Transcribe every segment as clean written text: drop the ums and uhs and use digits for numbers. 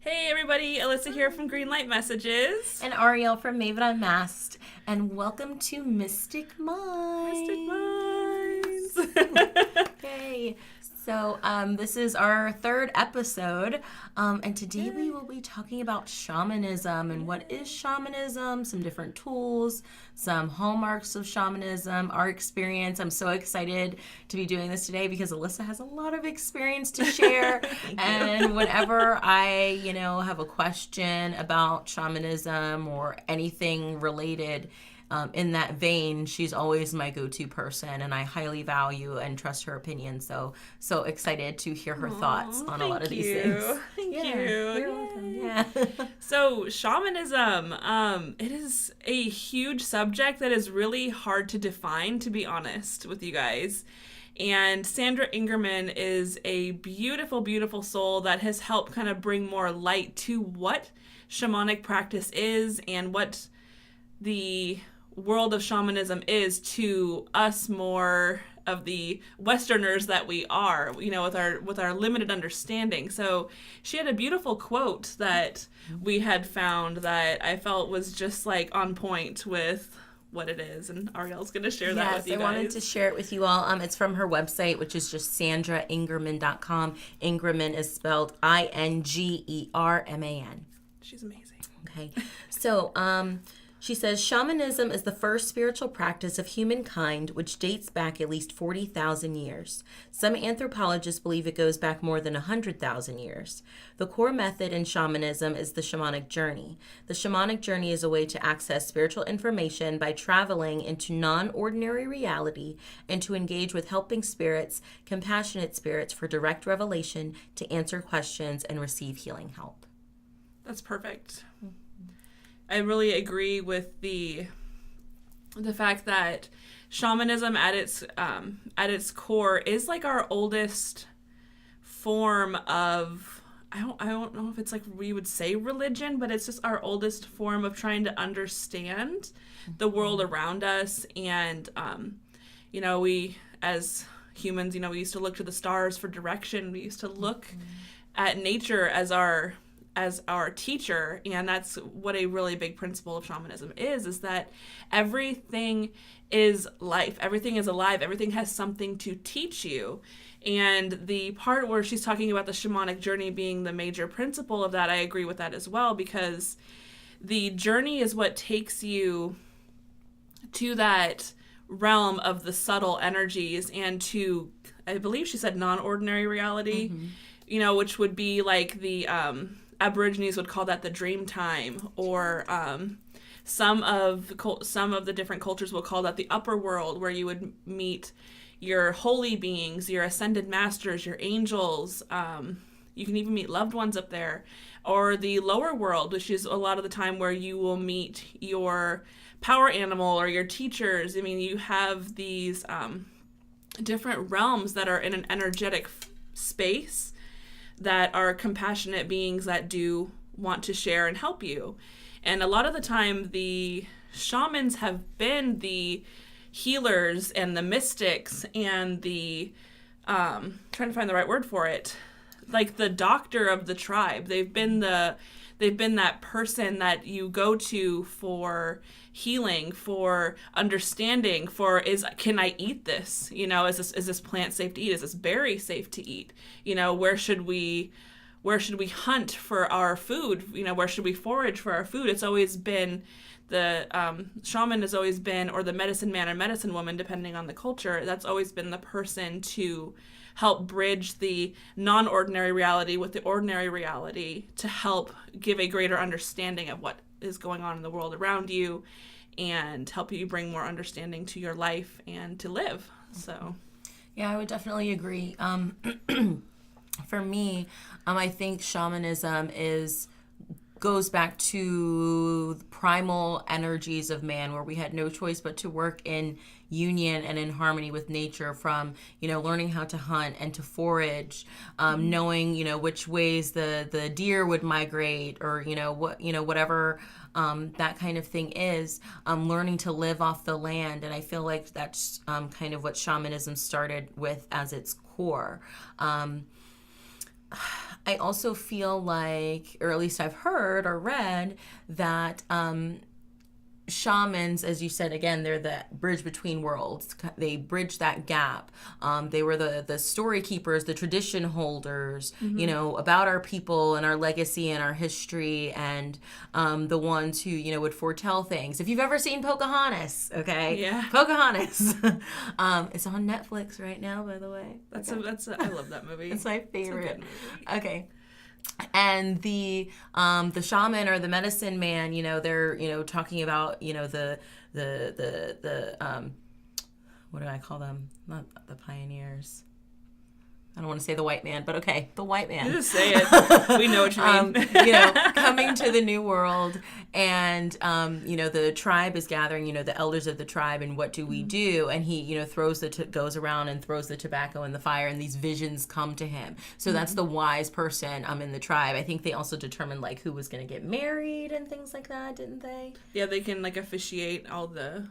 Hey everybody, Alyssa here from Greenlight Messages. And Ariel from Maven Unmasked. And welcome to Mystic Mystic Minds. Minds. Yay. So this is our third episode. And today we will be talking about shamanism and what is shamanism, some different tools, some hallmarks of shamanism, our experience. I'm so excited to be doing this today because Alyssa has a lot of experience to share. And whenever I, have a question about shamanism or anything related, in that vein, she's always my go-to person, and I highly value and trust her opinion. So excited to hear her thoughts on a lot of these things. Thank you. You're welcome. Yeah. So shamanism, it is a huge subject that is really hard to define, to be honest with you guys. And Sandra Ingerman is a beautiful, beautiful soul that has helped kind of bring more light to what shamanic practice is and what the world of shamanism is to us more of the Westerners that we are, with our limited understanding. So she had a beautiful quote that we had found that I felt was just like on point with what it is, and Ariel's going to share that with you guys. Yes, I wanted to share it with you all. It's from her website, which is just sandraingerman.com. Ingerman is spelled Ingerman. She's amazing. Okay, so she says, shamanism is the first spiritual practice of humankind which dates back at least 40,000 years. Some anthropologists believe it goes back more than 100,000 years. The core method in shamanism is the shamanic journey. The shamanic journey is a way to access spiritual information by traveling into non-ordinary reality and to engage with helping spirits, compassionate spirits for direct revelation, to answer questions and receive healing help. That's perfect. I really agree with the fact that shamanism at its core is like our oldest form of, I don't know if it's like we would say religion, but it's just our oldest form of trying to understand the world around us. And we as humans, we used to look to the stars for direction. We used to look at nature as our teacher, and that's what a really big principle of shamanism is that everything is life, everything is alive, everything has something to teach you. And the part where she's talking about the shamanic journey being the major principle of that, I agree with that as well, because the journey is what takes you to that realm of the subtle energies and to, I believe she said, non-ordinary reality, which would be like the Aborigines would call that the dream time, or some of the different cultures will call that the upper world, where you would meet your holy beings, your ascended masters, your angels. You can even meet loved ones up there, or the lower world, which is a lot of the time where you will meet your power animal or your teachers. I mean, you have these different realms that are in an energetic space that are compassionate beings that do want to share and help you. And a lot of the time, the shamans have been the healers and the mystics and the, trying to find the right word for it, like the doctor of the tribe. They've been that person that you go to for healing, for understanding, for can I eat this? Is this plant safe to eat? Is this berry safe to eat? Where should we hunt for our food? Where should we forage for our food? It's always been the shaman has always been, or the medicine man or medicine woman, depending on the culture, that's always been the person to help bridge the non-ordinary reality with the ordinary reality to help give a greater understanding of what is going on in the world around you and help you bring more understanding to your life and to live. So yeah, I would definitely agree. For me, I think shamanism goes back to the primal energies of man, where we had no choice but to work in union and in harmony with nature, from learning how to hunt and to forage, knowing which ways the deer would migrate, or whatever that kind of thing is, learning to live off the land. And I feel like that's kind of what shamanism started with as its core. I also feel like, or at least I've heard or read, that shamans, as you said, again, they're the bridge between worlds. They bridge that gap. They were the story keepers, the tradition holders, about our people and our legacy and our history, and the ones who, would foretell things. If you've ever seen Pocahontas, okay? Yeah. Pocahontas. It's on Netflix right now, by the way. I love that movie. It's my favorite. It's a good movie. Okay. And the shaman or the medicine man, they're talking about, the what do I call them? Not the pioneers. I don't want to say the white man, but okay, the white man. You just say it. We know what you mean. Coming to the new world, and the tribe is gathering. The elders of the tribe, and what do we do? And he, goes around and throws the tobacco in the fire, and these visions come to him. So that's the wise person in the tribe. I think they also determined like who was going to get married and things like that, didn't they? Yeah, they can like officiate all the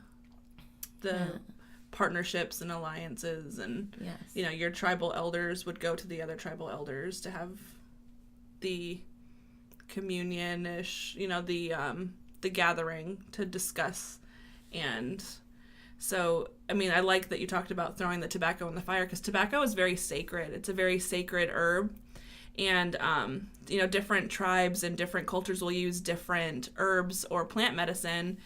partnerships and alliances, and yes. Your tribal elders would go to the other tribal elders to have the communion-ish, the gathering to discuss. And so I like that you talked about throwing the tobacco in the fire, because tobacco is very sacred. It's a very sacred herb, and different tribes and different cultures will use different herbs or plant medicine.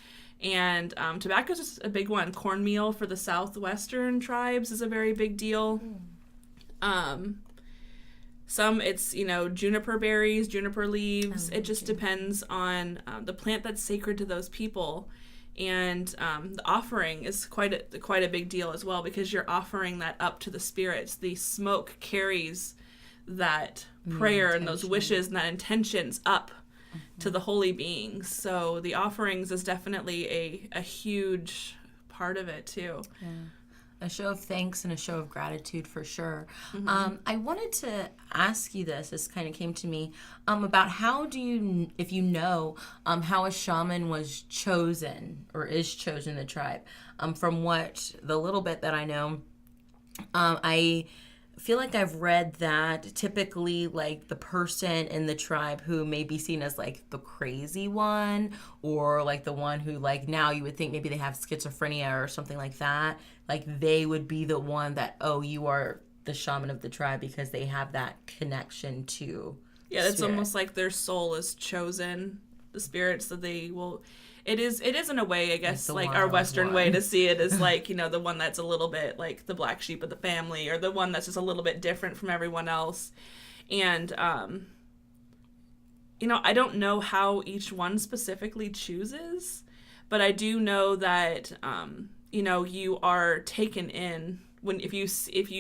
And tobacco is just a big one. Cornmeal for the southwestern tribes is a very big deal. Some it's, juniper berries, juniper leaves. It just depends on the plant that's sacred to those people. And the offering is quite a big deal as well, because you're offering that up to the spirits. The smoke carries that prayer and those wishes and that intentions up to the holy beings. So the offerings is definitely a huge part of it too. Yeah. A show of thanks and a show of gratitude for sure. I wanted to ask you this kind of came to me, about how do you, if how a shaman was chosen or is chosen in the tribe. From what the little bit that I know, I feel like I've read that typically like the person in the tribe who may be seen as like the crazy one, or like the one who like now you would think maybe they have schizophrenia or something like that, like they would be the one that, oh, you are the shaman of the tribe, because they have that connection to it's almost like their soul is chosen, the spirits that they will. It is in a way, I guess, like our Western way to see it is like, the one that's a little bit like the black sheep of the family, or the one that's just a little bit different from everyone else. And, I don't know how each one specifically chooses, but I do know that, you are taken in if you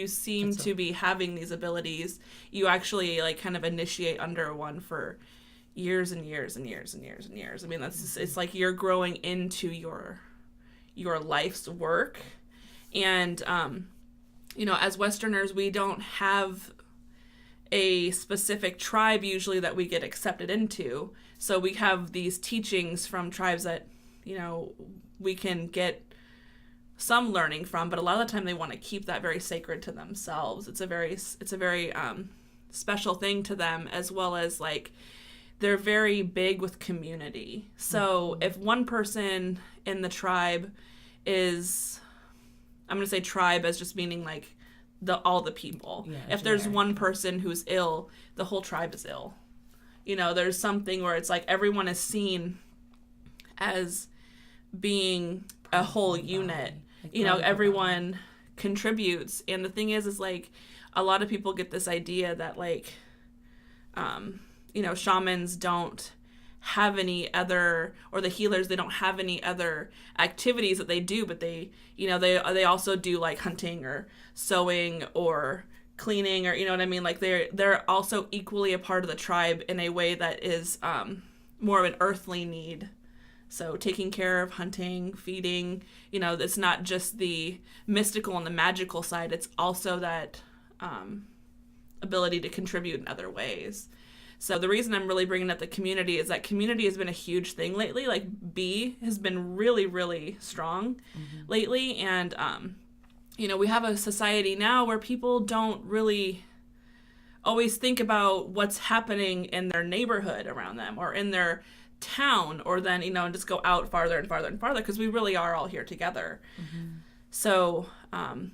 seem to be having these abilities, you actually like kind of initiate under one for years and years and years and years and years. That's just, it's like you're growing into your life's work. And as Westerners, we don't have a specific tribe usually that we get accepted into. So we have these teachings from tribes that we can get some learning from, but a lot of the time they want to keep that very sacred to themselves. It's a very special thing to them, as well as like they're very big with community. So if one person in the tribe is, I'm going to say tribe as just meaning like all the people. Yeah, if there's one person who's ill, the whole tribe is ill. There's something where it's like everyone is seen as being a whole unit. Everyone contributes. And the thing is like a lot of people get this idea that like, shamans don't have any other, or the healers, they don't have any other activities that they do, but they also do like hunting or sewing or cleaning, or like they're also equally a part of the tribe in a way that is more of an earthly need. So taking care of, hunting, feeding, it's not just the mystical and the magical side, it's also that ability to contribute in other ways. So the reason I'm really bringing up the community is that community has been a huge thing lately. Like B has been really, really strong lately. And, we have a society now where people don't really always think about what's happening in their neighborhood around them or in their town, or then, and just go out farther and farther and farther, because we really are all here together. Mm-hmm. So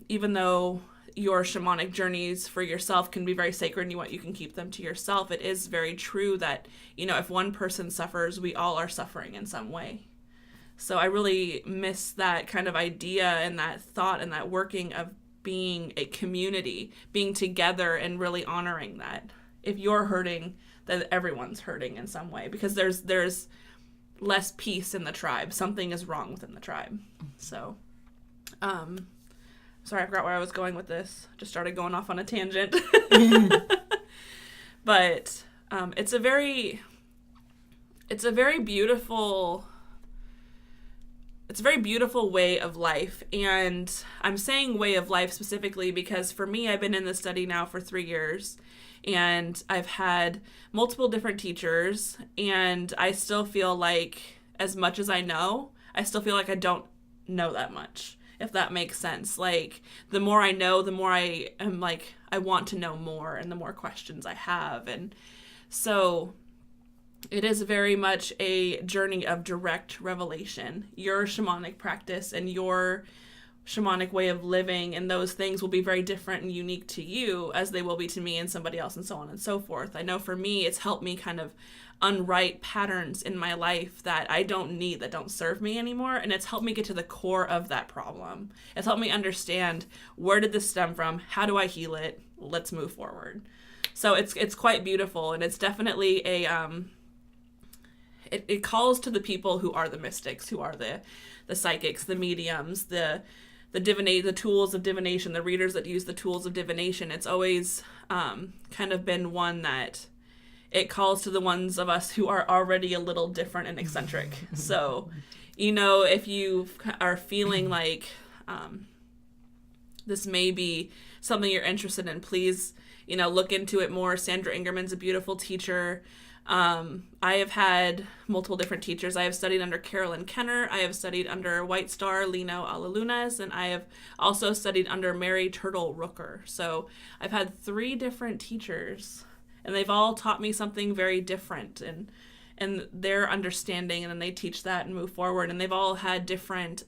even though your shamanic journeys for yourself can be very sacred and you can keep them to yourself, it is very true that, if one person suffers, we all are suffering in some way. So I really miss that kind of idea and that thought and that working of being a community, being together and really honoring that. If you're hurting, then everyone's hurting in some way, because there's less peace in the tribe. Something is wrong within the tribe. So, sorry, I forgot where I was going with this. Just started going off on a tangent. But it's a very beautiful way of life. And I'm saying way of life specifically because for me, I've been in this study now for 3 years, and I've had multiple different teachers, and I still feel like, as much as I know, I still feel like I don't know that much, if that makes sense. Like, the more I know, the more I am like, I want to know more, and the more questions I have. And so it is very much a journey of direct revelation. Your shamanic practice and your shamanic way of living and those things will be very different and unique to you, as they will be to me and somebody else, and so on and so forth. I know for me, it's helped me kind of unwrite patterns in my life that I don't need, that don't serve me anymore. And it's helped me get to the core of that problem. It's helped me understand, where did this stem from? How do I heal it? Let's move forward. So it's quite beautiful. And it's definitely it calls to the people who are the mystics, who are the psychics, the mediums, the tools of divination, the readers that use the tools of divination. It's always kind of been one that it calls to the ones of us who are already a little different and eccentric. So, if you are feeling like this may be something you're interested in, please, look into it more. Sandra Ingerman's a beautiful teacher. I have had multiple different teachers. I have studied under Carolyn Kenner. I have studied under White Star Lino Alalunas, and I have also studied under Mary Turtle Rooker. So I've had 3 different teachers, and they've all taught me something very different, and their understanding, and then they teach that and move forward. And they've all had different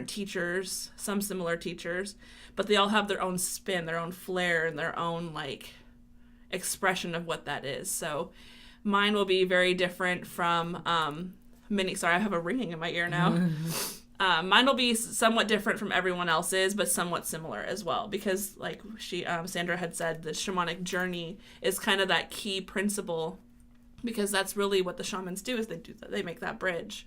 teachers, some similar teachers, but they all have their own spin, their own flair, and their own expression of what that is. So mine will be very different from sorry, I have a ringing in my ear now. Mine will be somewhat different from everyone else's, but somewhat similar as well, because like Sandra had said, the shamanic journey is kind of that key principle, because that's really what the shamans do, is they make that bridge.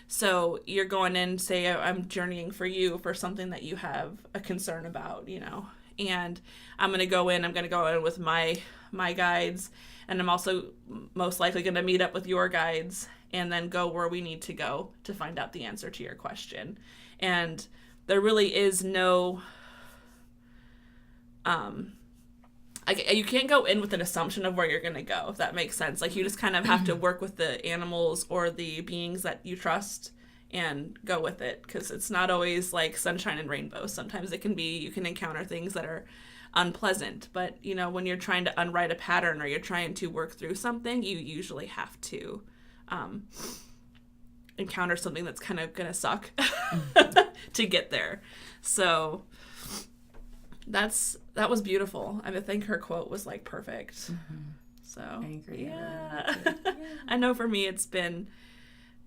So you're going in, say, I'm journeying for you for something that you have a concern about, and I'm going to go in with my guides, and I'm also most likely going to meet up with your guides and then go where we need to go to find out the answer to your question. And there really is no you can't go in with an assumption of where you're going to go, if that makes sense. Like, you just kind of have to work with the animals or the beings that you trust and go with it, because it's not always like sunshine and rainbows. Sometimes you can encounter things that are unpleasant, but when you're trying to unwrite a pattern or you're trying to work through something, you usually have to encounter something that's kind of gonna suck to get there. So that was beautiful. I think her quote was perfect. Mm-hmm. So I agree. Yeah. I know for me it's been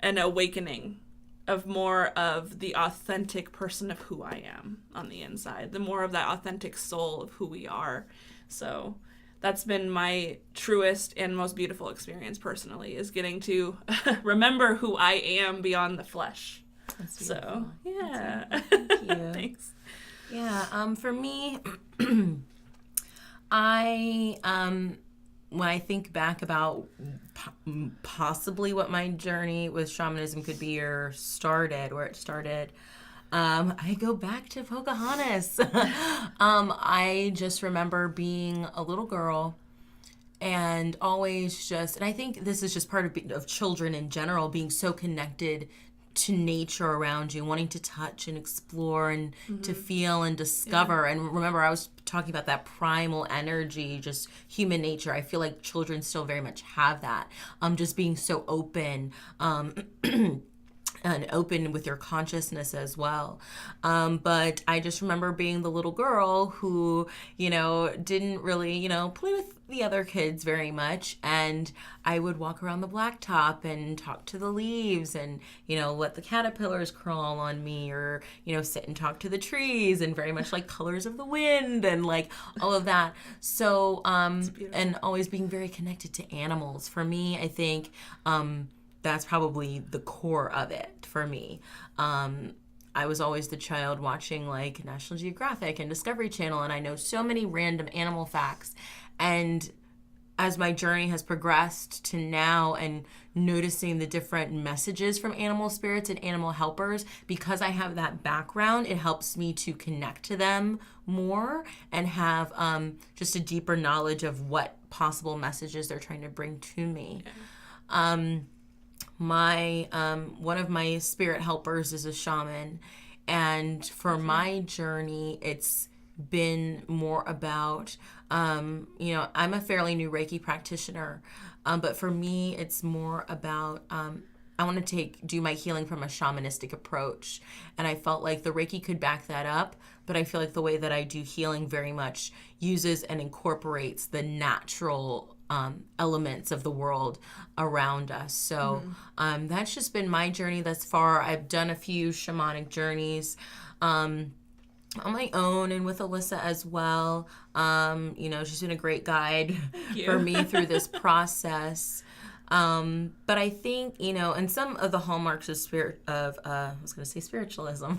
an awakening of more of the authentic person of who I am on the inside, the more of that authentic soul of who we are. So that's been my truest and most beautiful experience personally, is getting to remember who I am beyond the flesh. That's beautiful. So, yeah. Thank you. Thanks. Yeah, for me, when I think back about possibly what my journey with shamanism could be, or where it started, I go back to Pocahontas. I just remember being a little girl and always and I think this is just part of children in general, being so connected to nature around you, wanting to touch and explore and to feel and discover. Yeah. And remember, I was talking about that primal energy, just human nature. I feel like children still very much have that. Just being so open. And open with your consciousness as well. But I just remember being the little girl who, didn't really, play with the other kids very much. And I would walk around the blacktop and talk to the leaves and, let the caterpillars crawl on me or, sit and talk to the trees and very much like colors of the wind and like all of that. So, and always being very connected to animals. For me, I think, that's probably the core of it for me. I was always the child watching like National Geographic and Discovery Channel, and I know so many random animal facts. And as my journey has progressed to now and noticing the different messages from animal spirits and animal helpers, because I have that background, it helps me to connect to them more and have just a deeper knowledge of what possible messages they're trying to bring to me. Yeah. My one of my spirit helpers is a shaman, and for my journey it's been more about I'm a fairly new Reiki practitioner, but for me it's more about I want to do my healing from a shamanistic approach, and I felt like the Reiki could back that up, but I feel like the way that I do healing very much uses and incorporates the natural elements of the world around us. So that's just been my journey thus far. I've done a few shamanic journeys on my own and with Alyssa as well. She's been a great guide for me through this process. But I think, and some of the hallmarks of spiritualism,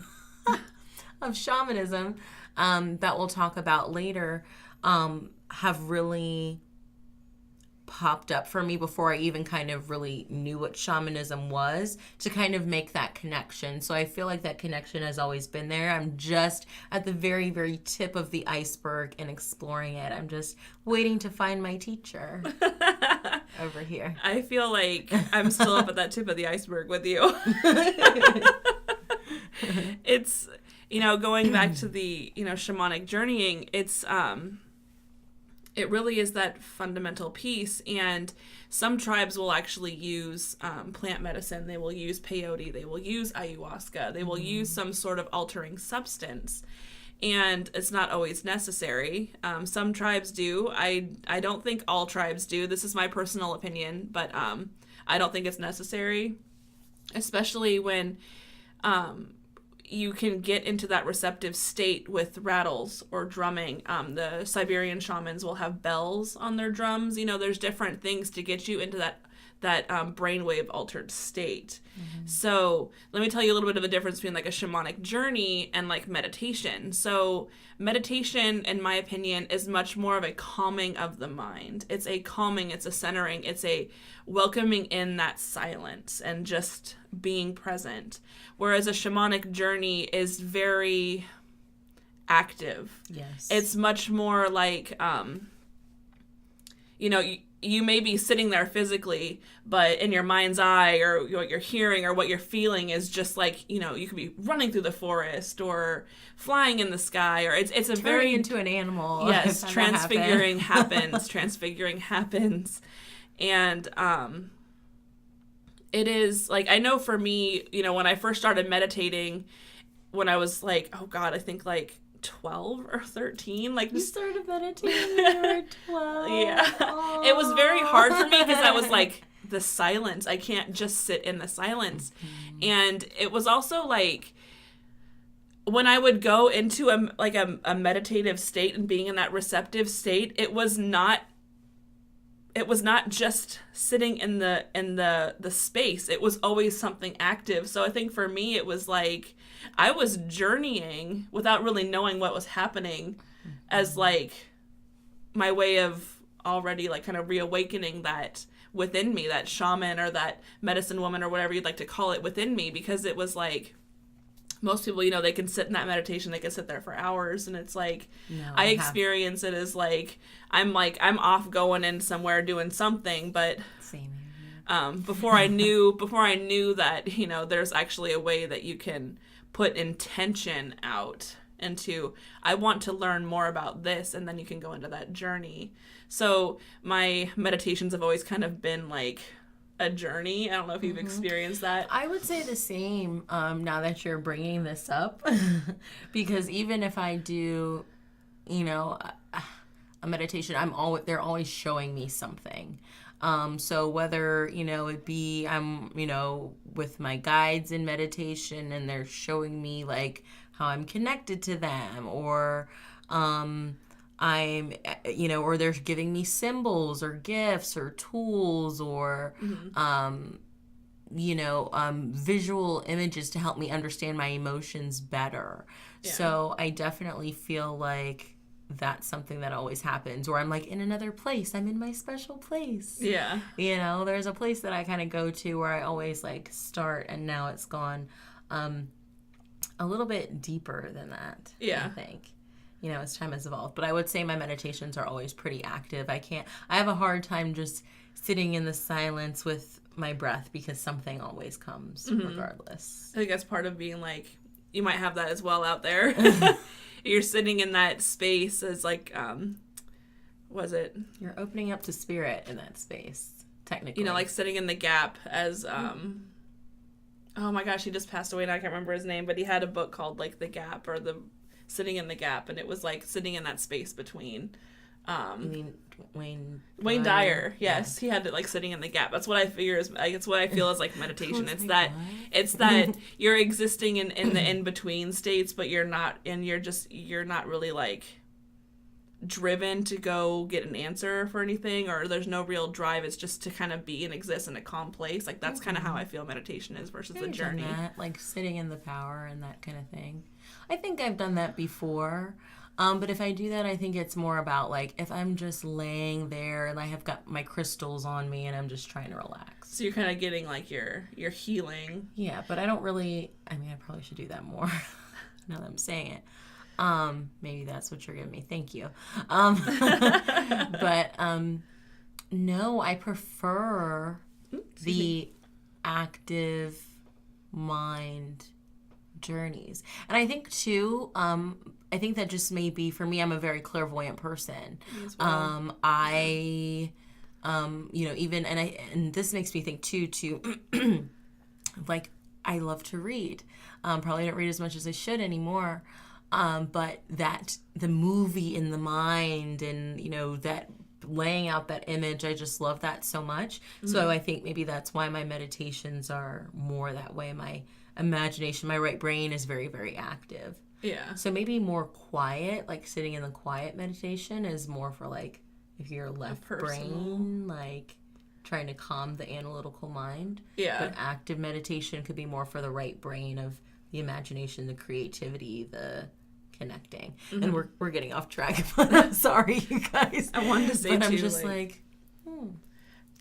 of shamanism, that we'll talk about later, have really popped up for me before I even kind of really knew what shamanism was, to kind of make that connection. So I feel like that connection has always been there. I'm just at the very, very tip of the iceberg and exploring it. I'm just waiting to find my teacher over here. I feel like I'm still up at that tip of the iceberg with you. It's, going back to the, shamanic journeying, it's, it really is that fundamental piece, and some tribes will actually use plant medicine. They will use peyote. They will use ayahuasca. They will use some sort of altering substance, and it's not always necessary. Some tribes do. I don't think all tribes do. This is my personal opinion, but I don't think it's necessary, especially when you can get into that receptive state with rattles or drumming. The Siberian shamans will have bells on their drums. There's different things to get you into that brainwave altered state. So let me tell you a little bit of a difference between like a shamanic journey and like meditation. So meditation, in my opinion, is much more of a calming of the mind. It's a calming, it's a centering, it's a welcoming in that silence and just being present. Whereas a shamanic journey is very active. Yes. It's much more like, you may be sitting there physically, but in your mind's eye or what you're hearing or what you're feeling is just like, you could be running through the forest or flying in the sky, or it's a turning very into an animal. Yes, transfiguring happens. Transfiguring happens. And it is like, I know for me, when I first started meditating, when I was like, I think like 12 or 13, like you started meditating when you were 12. Yeah. Aww. It was very hard for me because I was like, the silence, I can't just sit in the silence. And it was also like, when I would go into a meditative state and being in that receptive state, it was not just sitting in the space. It was always something active. So I think for me, it was like I was journeying without really knowing what was happening, as like my way of already like kind of reawakening that within me, that shaman or that medicine woman or whatever you'd like to call it within me, because it was like, most people, they can sit in that meditation, they can sit there for hours, and it's like, I experience it as like I'm off going in somewhere doing something, but same. Before I knew that, there's actually a way that you can put intention out into, I want to learn more about this, and then you can go into that journey. So my meditations have always kind of been like a journey. I don't know if you've experienced that. I would say the same now that you're bringing this up, because even if I do, you know, a meditation, they're always showing me something. So whether, you know, it be I'm, you know, with my guides in meditation and they're showing me like how I'm connected to them, or I'm, you know, or they're giving me symbols or gifts or tools or, you know, visual images to help me understand my emotions better. Yeah. So I definitely feel like that's something that always happens, or I'm like in another place. I'm in my special place. Yeah. You know, there's a place that I kind of go to where I always like start, and now it's gone a little bit deeper than that. Yeah. I think. You know, as time has evolved. But I would say my meditations are always pretty active. I have a hard time just sitting in the silence with my breath, because something always comes regardless. I think that's part of being like, you might have that as well out there. You're sitting in that space as like, was it? You're opening up to spirit in that space, technically. You know, like sitting in the gap as, oh my gosh, he just passed away and I can't remember his name, but he had a book called like The Gap, or the Sitting in the Gap, and it was like sitting in that space between. You mean Wayne Dyer? Yes, yeah. He had it like sitting in the gap. That's what I figure is. It's what I feel is like meditation. It's like, it's that you're existing in the in between states, but you're not, and you're not really like driven to go get an answer for anything, or there's no real drive. It's just to kind of be and exist in a calm place. Like that's kind of how I feel meditation is versus the journey. That, like sitting in the power and that kind of thing. I think I've done that before. But if I do that, I think it's more about like if I'm just laying there and I have got my crystals on me and I'm just trying to relax. So you're kind of getting like your healing. Yeah, but I don't really. I mean, I probably should do that more. Now that I'm saying it. Maybe that's what you're giving me. Thank you. But no, I prefer the active mind journeys. And I think too, I think that just may be, for me, I'm a very clairvoyant person. Well. You know, even, and this makes me think too, like, I love to read. Probably don't read as much as I should anymore. But that, the movie in the mind and, you know, that laying out that image, I just love that so much. So I think maybe that's why my meditations are more that way. My imagination, my right brain is very, very active. Yeah. So maybe more quiet, like sitting in the quiet meditation is more for like, if you're left brain, like trying to calm the analytical mind. Yeah. But active meditation could be more for the right brain of the imagination, the creativity, the connecting. And we're getting off track. Sorry, you guys. I wanted to say but too, I'm just like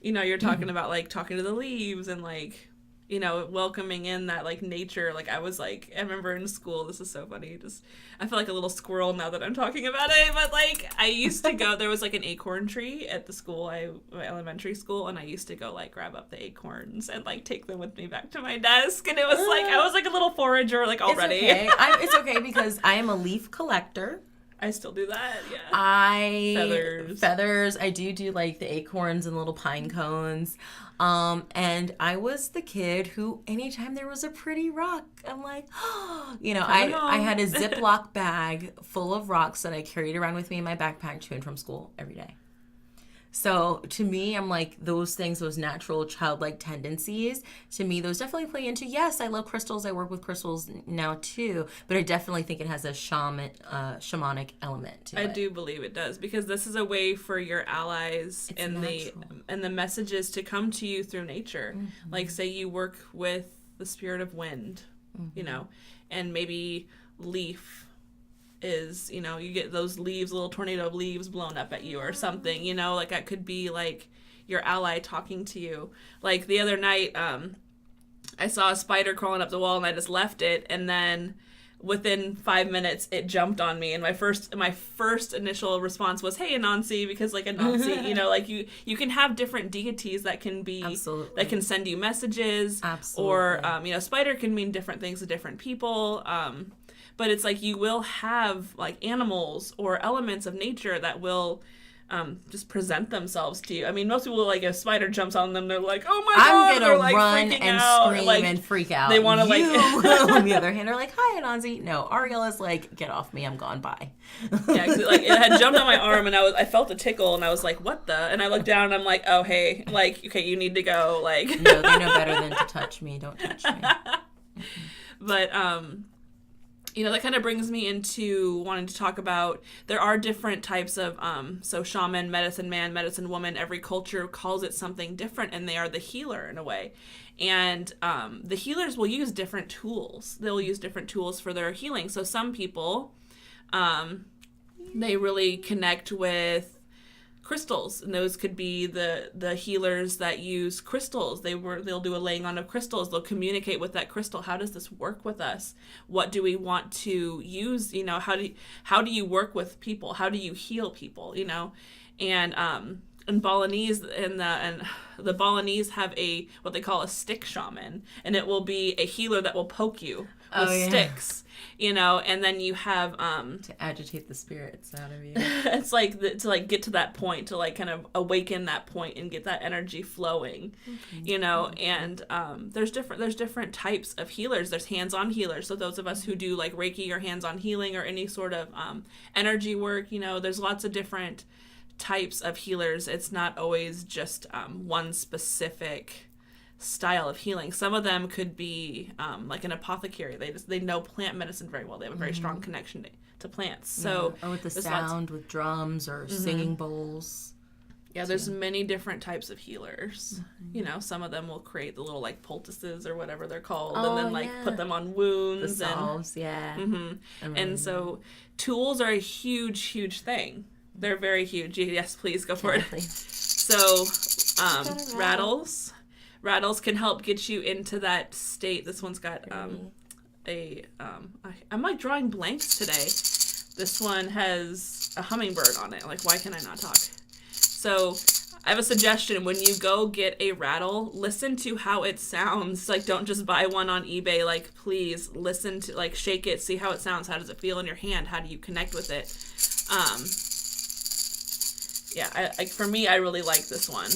you know, you're talking about like talking to the leaves and like, you know, welcoming in that like nature. Like I was like, I remember in school, this is so funny, just I feel like a little squirrel now that I'm talking about it, but like I used to go, there was like an acorn tree at the school, my elementary school, and I used to go like grab up the acorns and like take them with me back to my desk, and it was like I was like a little forager like already. It's okay. It's okay because I am a leaf collector. I still do that, yeah. Feathers. I do like the acorns and little pine cones. And I was the kid who, anytime there was a pretty rock, I'm like, oh, you know, I had a Ziploc bag full of rocks that I carried around with me in my backpack to and from school every day. So to me, I'm like, those things, those natural childlike tendencies, to me, those definitely play into, yes, I love crystals. I work with crystals now too, but I definitely think it has a shamanic element to it. I do believe it does, because this is a way for your allies and the messages to come to you through nature. Like say you work with the spirit of wind, you know, and maybe leaf is, you know, you get those leaves, little tornado of leaves blown up at you or something, you know, like that could be like your ally talking to you. Like the other night, I saw a spider crawling up the wall and I just left it, and then within 5 minutes it jumped on me, and my first initial response was, hey, Anansi, because like Anansi, you know, like you can have different deities that can be that can send you messages. Absolutely. Or you know, spider can mean different things to different people. but it's like you will have like animals or elements of nature that will just present themselves to you. I mean, most people, like, if a spider jumps on them, they're like, oh my God, I'm they're gonna like run freaking and out. scream Like, and freak out. they want to like, on the other hand, are like, hi, Anansi. No, Ariel is like, get off me, I'm gone, bye. yeah, 'cause it had jumped on my arm, and I felt a tickle, and I was like, what the? And I looked down, and I'm like, oh, hey, like, okay, you need to go, like. No, they know better than to touch me. Don't touch me. But, you know, that kind of brings me into wanting to talk about, there are different types of, so shaman, medicine man, medicine woman, every culture calls it something different, and they are the healer in a way. And the healers will use different tools. They'll use different tools for their healing. So some people, they really connect with crystals, and those could be the healers that use crystals. They'll do a laying on of crystals. They'll communicate with that crystal. How does this work with us? What do we want to use? You know, how do you work with people? How do you heal people? You know, and Balinese and the Balinese have what they call a stick shaman, and it will be a healer that will poke you with sticks. You know, and then you have to agitate the spirits out of you. It's like to like get to that point, to like kind of awaken that point and get that energy flowing. Okay. You know, and there's different types of healers. There's hands-on healers. So those of us who do like Reiki or hands-on healing or any sort of energy work, you know, there's lots of different types of healers. It's not always just one specific style of healing. Some of them could be like an apothecary. They know plant medicine very well. They have a very strong connection to plants. So or with the sound with drums or singing bowls. Yeah, there's many different types of healers. You know, some of them will create the little like poultices or whatever they're called, and then like put them on wounds. The salves, and so tools are a huge thing. They're very huge. Yes, please go for it. So rattles. Rattles can help get you into that state. This one's got I'm like drawing blanks today. This one has a hummingbird on it. Like, why can I not talk? So I have a suggestion. When you go get a rattle, listen to how it sounds. Like, don't just buy one on eBay. Like, please listen to, like, shake it, see how it sounds. How does it feel in your hand? How do you connect with it? Yeah, for me, I really like this one.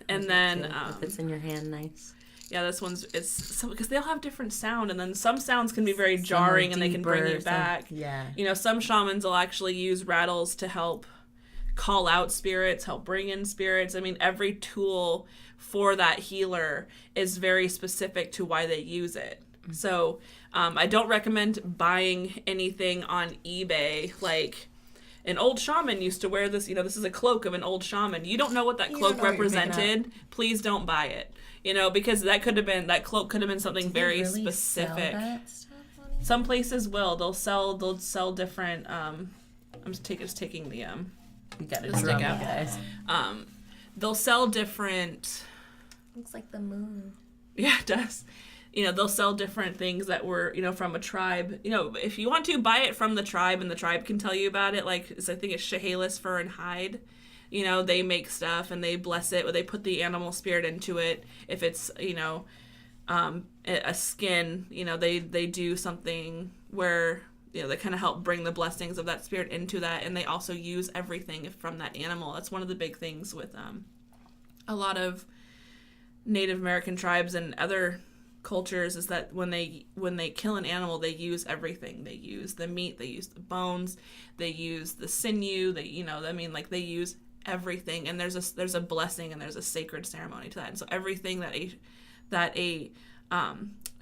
And then if it's in your hand, nice. Yeah, this one's because they all have different sound, and then some sounds can be very jarring, and they can bring you back. You know, some shamans will actually use rattles to help call out spirits, help bring in spirits. I mean, every tool for that healer is very specific to why they use it. So I don't recommend buying anything on eBay. Like, an old shaman used to wear this, you know, this is a cloak of an old shaman. You don't know what that cloak represented. Please don't buy it. You know, because that cloak could have been something very specific. Sell that stuff on eBay? Some places will. They'll sell different I'm just taking the you got a drum, you guys. They'll sell different. Looks like the moon. Yeah, it does. You know, they'll sell different things that were, you know, from a tribe. You know, if you want to, buy it from the tribe, and the tribe can tell you about it. Like, I think it's Chehalis Fur and Hide. You know, they make stuff, and they bless it, or they put the animal spirit into it. If it's, you know, a skin, you know, they do something where, you know, they kind of help bring the blessings of that spirit into that, and they also use everything from that animal. That's one of the big things with a lot of Native American tribes and other cultures, is that when they kill an animal, they use everything. They use the meat, they use the bones, they use the sinew, they use everything, and there's a blessing and there's a sacred ceremony to that. And so everything that a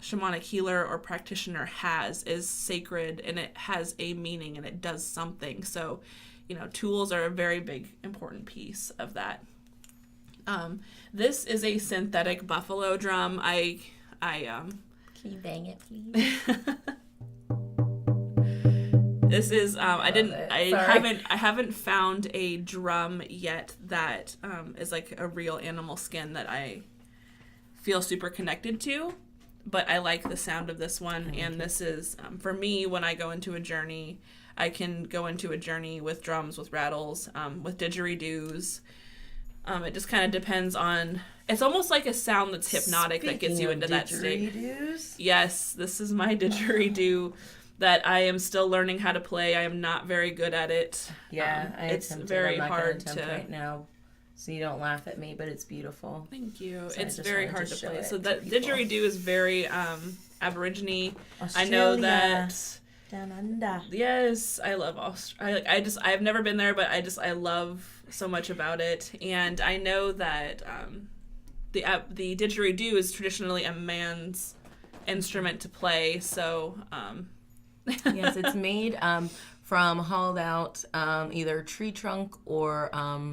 shamanic healer or practitioner has is sacred, and it has a meaning, and it does something. So, you know, tools are a very big important piece of that. This is a synthetic buffalo drum. Can you bang it, please? This is I haven't found a drum yet that is like a real animal skin that I feel super connected to, but I like the sound of this one. And this is for me, when I go into a journey, I can go into a journey with drums, with rattles, with didgeridoos. It just kind of depends on. It's almost like a sound that's hypnotic. Speaking that gets you into that state. Yes, this is my didgeridoo. that I am still learning how to play. I am not very good at it. Yeah, it's very hard to right now, so you don't laugh at me, but it's beautiful. Thank you. So it's very hard to play. So that didgeridoo is very Aborigine. Australia. I know that. Down under. Yes, I love Australia. I've never been there, but I love so much about it, and I know that the didgeridoo is traditionally a man's instrument to play. So. Yes, it's made from hollowed out either tree trunk or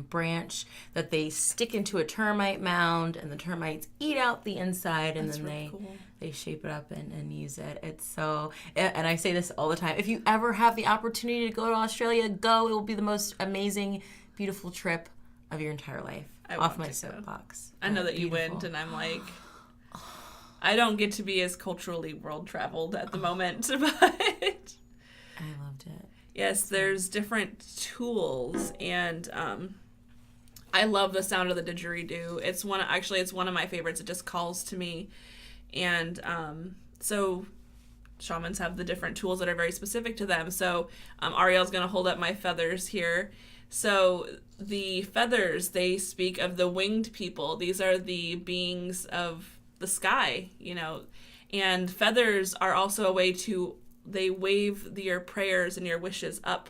branch that they stick into a termite mound, and the termites eat out the inside, and That's then really cool. they shape it up and use it. It's so, and I say this all the time, if you ever have the opportunity to go to Australia, go. It will be the most amazing, beautiful trip of your entire life. Off my soapbox. I know that you went, and I'm like, I don't get to be as culturally world traveled at the moment, but I loved it. Yes, there's different tools, and I love the sound of the didgeridoo. It's one of my favorites. It just calls to me, and so shamans have the different tools that are very specific to them. So Ariel's gonna hold up my feathers here. So the feathers, they speak of the winged people. These are the beings of the sky, and feathers are also a way they wave your prayers and your wishes up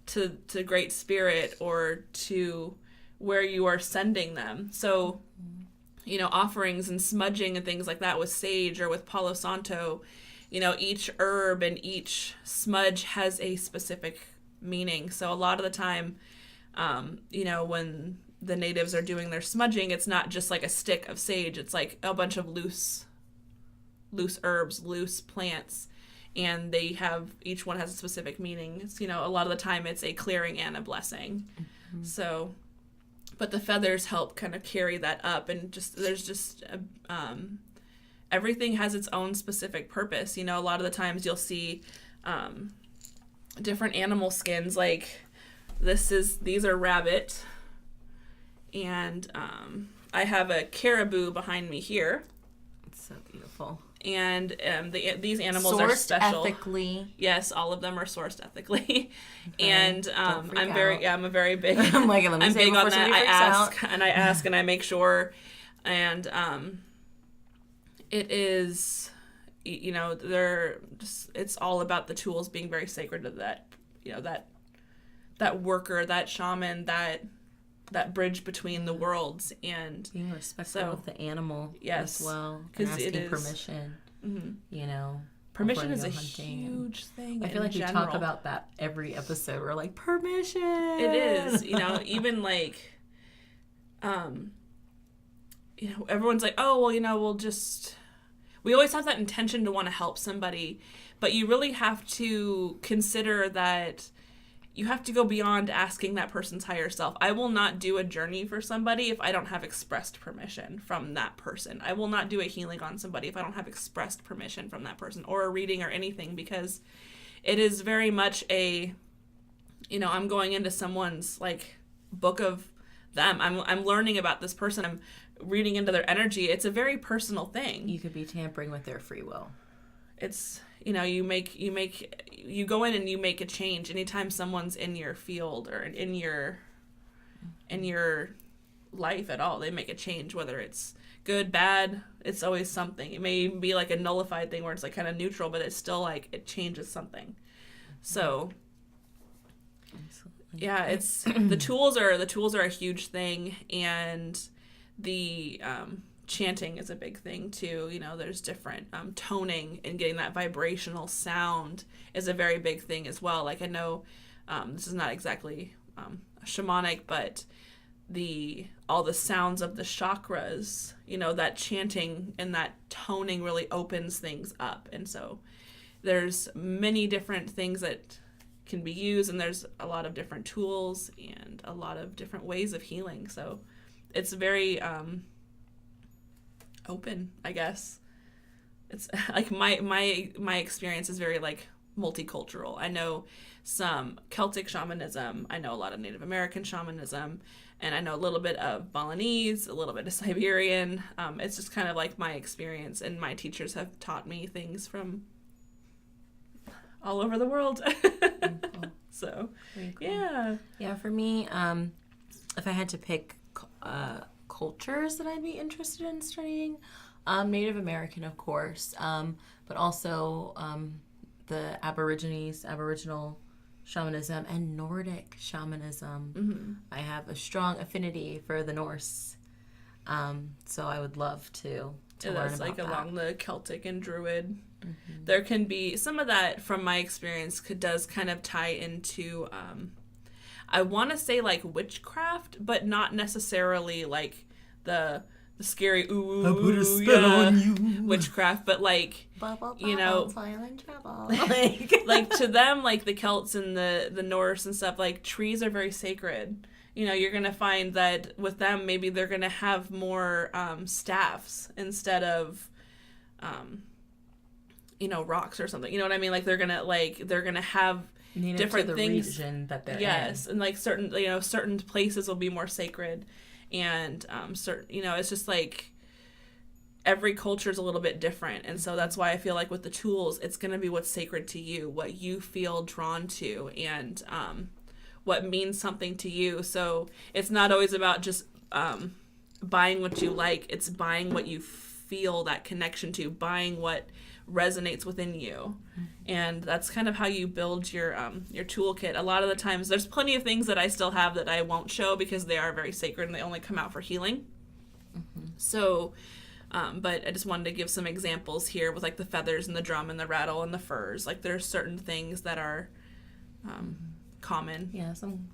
to Great Spirit or to where you are sending them. So, offerings and smudging and things like that with sage or with Palo Santo, each herb and each smudge has a specific meaning. So a lot of the time, when the natives are doing their smudging, it's not just like a stick of sage. It's like a bunch of loose herbs, loose plants, and each one has a specific meaning. It's, a lot of the time it's a clearing and a blessing. Mm-hmm. So, but the feathers help kind of carry that up, and everything has its own specific purpose. A lot of the times you'll see different animal skins, like these are rabbit. And I have a caribou behind me here. It's so beautiful. And these animals are special. Sourced ethically. Yes, all of them are sourced ethically. Okay. And I'm a very big. I'm like, let me I'm say big on that. I I ask and I make sure, and it is, it's all about the tools being very sacred to that worker, that shaman, that bridge between the worlds, and being respectful of the animal as well, because asking permission. Mm-hmm. Permission is a huge thing. I feel like we talk about that every episode. We're like, permission. It is, even like, everyone's like, oh well, we always have that intention to want to help somebody, but you really have to consider that. You have to go beyond asking that person's higher self. I will not do a journey for somebody if I don't have expressed permission from that person. I will not do a healing on somebody if I don't have expressed permission from that person, or a reading or anything, because it is very much I'm going into someone's like book of them. I'm learning about this person. I'm reading into their energy. It's a very personal thing. You could be tampering with their free will. It's you go in and you make a change anytime someone's in your field or in your life at all. They make a change, whether it's good, bad. It's always something. It may even be like a nullified thing where it's like kind of neutral, but it's still like it changes something. So absolutely. Yeah, it's the tools are a huge thing, and the chanting is a big thing too. There's different toning, and getting that vibrational sound is a very big thing as well. Like I know this is not exactly shamanic, but all the sounds of the chakras, that chanting and that toning really opens things up. And so there's many different things that can be used, and there's a lot of different tools and a lot of different ways of healing. So it's very open, I guess. It's like my experience is very like multicultural. I know some Celtic shamanism, I know a lot of Native American shamanism, and I know a little bit of Balinese, a little bit of Siberian. It's just kind of like my experience, and my teachers have taught me things from all over the world. Cool. So, Very cool. yeah. Yeah, for me, if I had to pick cultures that I'd be interested in studying, Native American, of course, but also the Aboriginal shamanism, and Nordic shamanism. Mm-hmm. I have a strong affinity for the Norse, so I would love to learn That's about like that. along the Celtic and Druid. Mm-hmm. There can be some of that, from my experience, does kind of tie into, I want to say like witchcraft, but not necessarily like the scary ooh, I put a spell on you. witchcraft, but like, you know, I'm in trouble. like to them, like the Celts and the Norse and stuff, like trees are very sacred. You know, you're gonna find that with them, maybe they're gonna have more staffs instead of, you know, rocks or something. You know what I mean? Like they're gonna have different things. Region that they're Yes, in. and like certain places will be more sacred, and certain, you know, it's just like every culture is a little bit different, and so that's why I feel like with the tools, it's going to be what's sacred to you, what you feel drawn to, and what means something to you. So it's not always about just buying what you like. It's buying what you feel that connection to, buying what resonates within you. And that's kind of how you build your toolkit. A lot of the times there's plenty of things that I still have that I won't show because they are very sacred and they only come out for healing. So but I just wanted to give some examples here with like the feathers and the drum and the rattle and the furs. Like there's certain things that are common. Yeah, some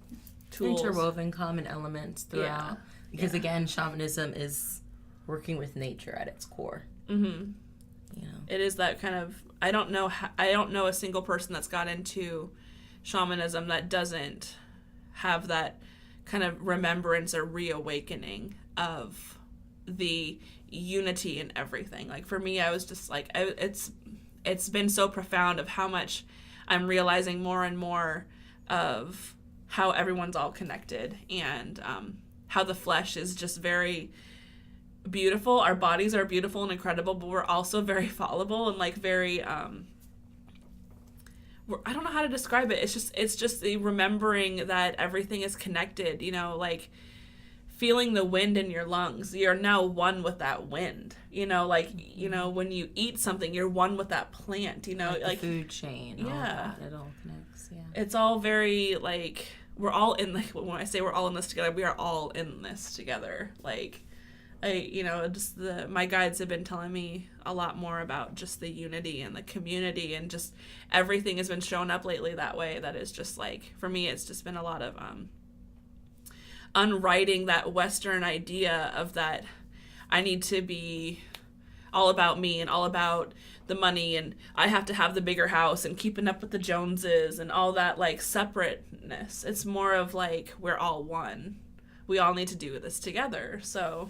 tools. interwoven common elements throughout. Yeah. Because again, shamanism is working with nature at its core. Mm-hmm. You know. It is that kind of, I don't know a single person that's got into shamanism that doesn't have that kind of remembrance or reawakening of the unity in everything. Like for me, I was just like, it's been so profound of how much I'm realizing more and more of how everyone's all connected, and how the flesh is just very beautiful. Our bodies are beautiful and incredible, but we're also very fallible and like very I don't know how to describe it. It's just the remembering that everything is connected, you know, like feeling the wind in your lungs. You're now one with that wind, you know, like, you know, when you eat something, you're one with that plant, you know, like the food chain. Yeah. All of that, it all connects. Yeah. It's all very like, we're all in, like, when I say we're all in this together, we are all in this together. Like, just my guides have been telling me a lot more about just the unity and the community, and just everything has been shown up lately that way. That is just like, for me, it's just been a lot of unwriting that Western idea of that I need to be all about me and all about the money, and I have to have the bigger house and keeping up with the Joneses and all that like separateness. It's more of like, we're all one. We all need to do this together. So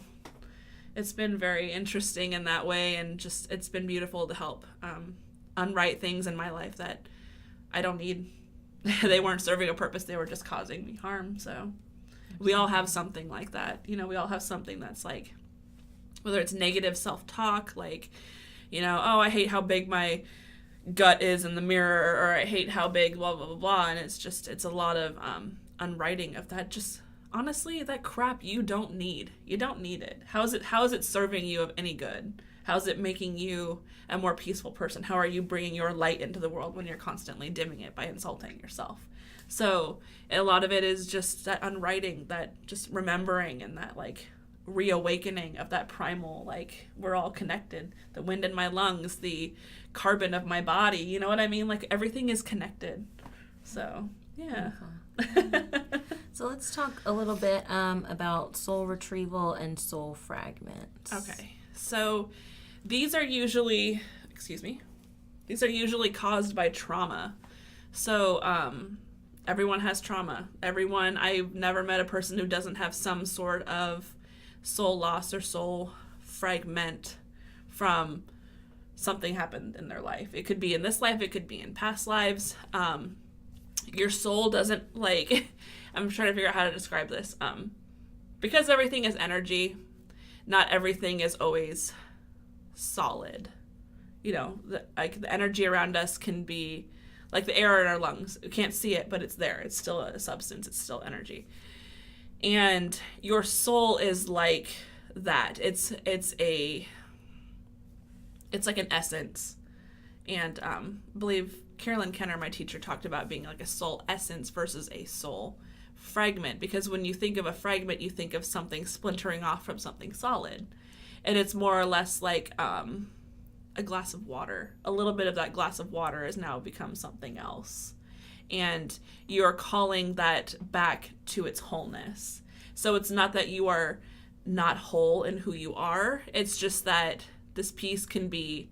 it's been very interesting in that way, and just it's been beautiful to help unwrite things in my life that I don't need. They weren't serving a purpose, they were just causing me harm. So we all have something like that. You know, we all have something that's like, whether it's negative self-talk, like, you know, oh, I hate how big my gut is in the mirror, or I hate how big blah, blah, blah, blah. And it's a lot of unwriting of that. Just honestly, that crap you don't need. You don't need it. How is it serving you of any good? How is it making you a more peaceful person? How are you bringing your light into the world when you're constantly dimming it by insulting yourself? So a lot of it is just that unwriting, that just remembering, and that like reawakening of that primal, like, we're all connected. The wind in my lungs, the carbon of my body, you know what I mean? Like, everything is connected. So, yeah. So let's talk a little bit about soul retrieval and soul fragments. Okay. So these are usually caused by trauma. So everyone has trauma. I've never met a person who doesn't have some sort of soul loss or soul fragment from something happened in their life. It could be in this life, it could be in past lives. Your soul doesn't, like, I'm trying to figure out how to describe this. Because everything is energy, not everything is always solid. You know, the energy around us can be like the air in our lungs. We can't see it, but it's there. It's still a substance. It's still energy. And your soul is like that. It's like an essence. And I believe Carolyn Kenner, my teacher, talked about being like a soul essence versus a soul fragment, because when you think of a fragment, you think of something splintering off from something solid. And it's more or less like a glass of water. A little bit of that glass of water has now become something else. And you're calling that back to its wholeness. So it's not that you are not whole in who you are. It's just that this piece can be,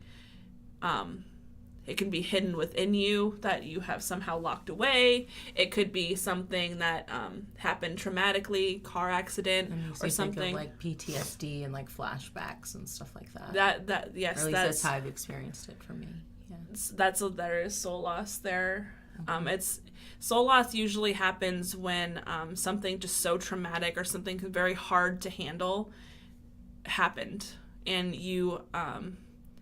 it can be hidden within you, that you have somehow locked away. It could be something that happened traumatically, car accident, or something. Think of like PTSD and like flashbacks and stuff like that. Yes, or at least that's how I've experienced it for me. Yeah. There is soul loss there. It's soul loss usually happens when something just so traumatic or something very hard to handle happened, and you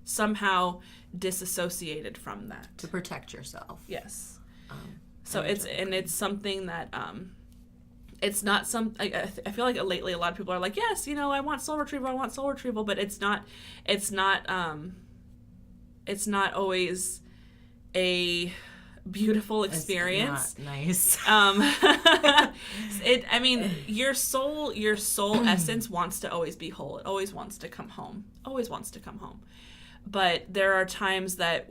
somehow disassociated from that to protect yourself. Yes. So it's something that it's not some. I feel like lately a lot of people are like, yes, I want soul retrieval, but it's not always a beautiful experience. It's not nice. Your soul essence wants to always be whole. It always wants to come home. But there are times that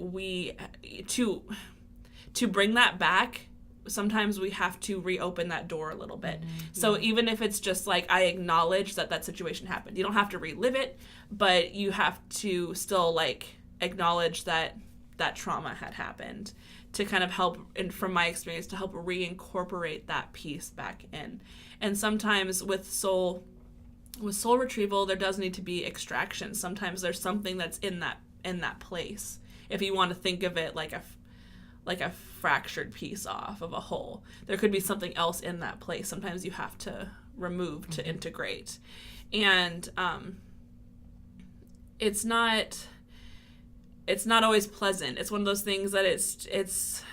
to bring that back, sometimes we have to reopen that door a little bit. Mm-hmm. So even if it's just like, I acknowledge that situation happened. You don't have to relive it, but you have to still like acknowledge that trauma had happened, to kind of help, and from my experience, to help reincorporate that piece back in. And sometimes with soul retrieval, there does need to be extraction. Sometimes there's something that's in that place. If you want to think of it like a fractured piece off of a whole, there could be something else in that place. Sometimes you have to remove to integrate. And it's not always pleasant. It's one of those things that it's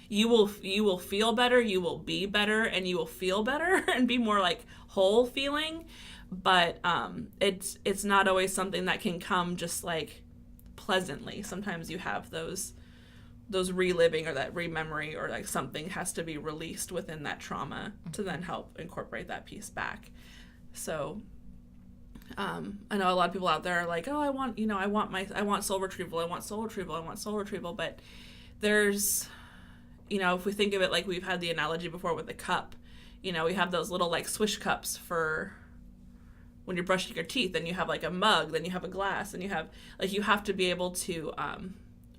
you will feel better, you will be better, and you will feel better and be more like whole feeling. But it's not always something that can come just like pleasantly. Sometimes you have those reliving or that rememory, or like something has to be released within that trauma to then help incorporate that piece back. So I know a lot of people out there are like, oh, I want soul retrieval, but there's, if we think of it like we've had the analogy before with the cup, we have those little like swish cups for when you're brushing your teeth, and you have like a mug, then you have a glass, and you have to be able to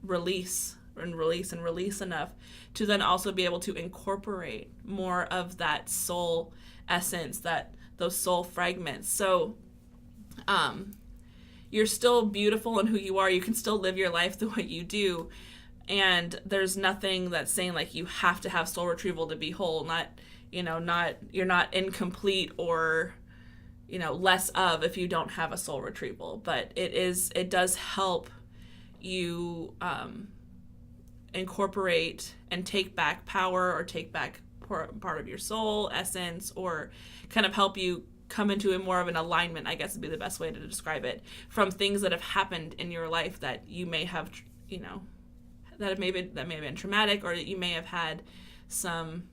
release enough to then also be able to incorporate more of that soul essence, those soul fragments. So you're still beautiful in who you are. You can still live your life the way you do. And there's nothing that's saying like you have to have soul retrieval to be whole. You're not incomplete or, less of if you don't have a soul retrieval. But it does help you incorporate and take back power, or take back part of your soul essence, or kind of help you come into a more of an alignment, I guess would be the best way to describe it, from things that have happened in your life that you may have, that may have been traumatic, or that you may have had some